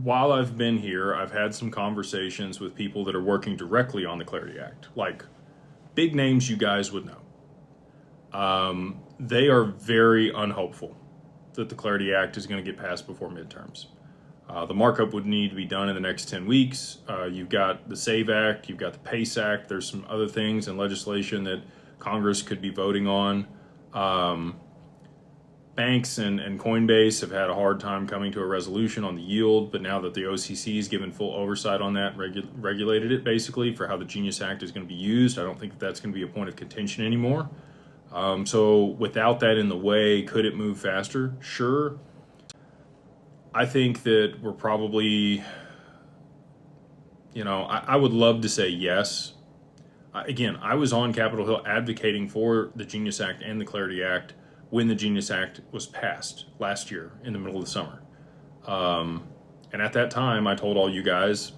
while I've been here, I've had some conversations with people that are working directly on the Clarity Act, like big names you guys would know. They are very unhopeful that the Clarity Act is going to get passed before midterms. The markup would need to be done in the next 10 weeks. You've got the SAVE Act, you've got the PACE Act. There's some other things in legislation that Congress could be voting on. Banks and Coinbase have had a hard time coming to a resolution on the yield, but now that the OCC has given full oversight on that, regulated it basically for how the Genius Act is going to be used, I don't think that that's going to be a point of contention anymore. So without that in the way, could it move faster? Sure. I think that we're probably, I would love to say yes. Again, I was on Capitol Hill advocating for the Genius Act and the Clarity Act when the Genius Act was passed last year in the middle of the summer. And at that time, I told all you guys,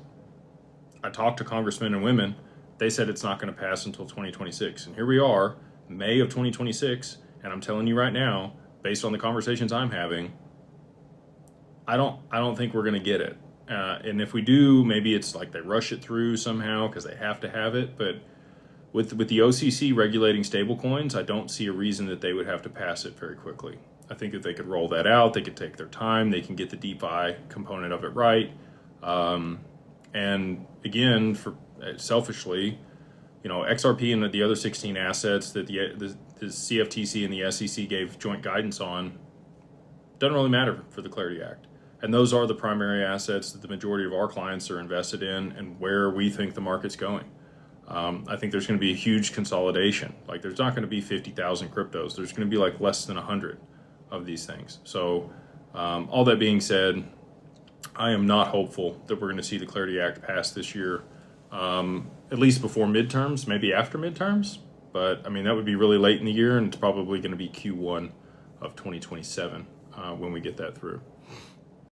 I talked to congressmen and women, they said it's not going to pass until 2026. And here we are, May of 2026, and I'm telling you right now, based on the conversations I'm having, I don't think we're going to get it. And if we do, maybe it's like they rush it through somehow because they have to have it. But with the OCC regulating stablecoins, I don't see a reason that they would have to pass it very quickly. I think that they could roll that out. They could take their time. They can get the DeFi component of it right. And again, selfishly, XRP and the other 16 assets that the CFTC and the SEC gave joint guidance on doesn't really matter for the Clarity Act. And those are the primary assets that the majority of our clients are invested in and where we think the market's going. I think there's going to be a huge consolidation. Like there's not going to be 50,000 cryptos. There's going to be like less than 100 of these things. So all that being said, I am not hopeful that we're going to see the Clarity Act pass this year, at least before midterms, maybe after midterms. But I mean, that would be really late in the year, and it's probably going to be Q1 of 2027 when we get that through.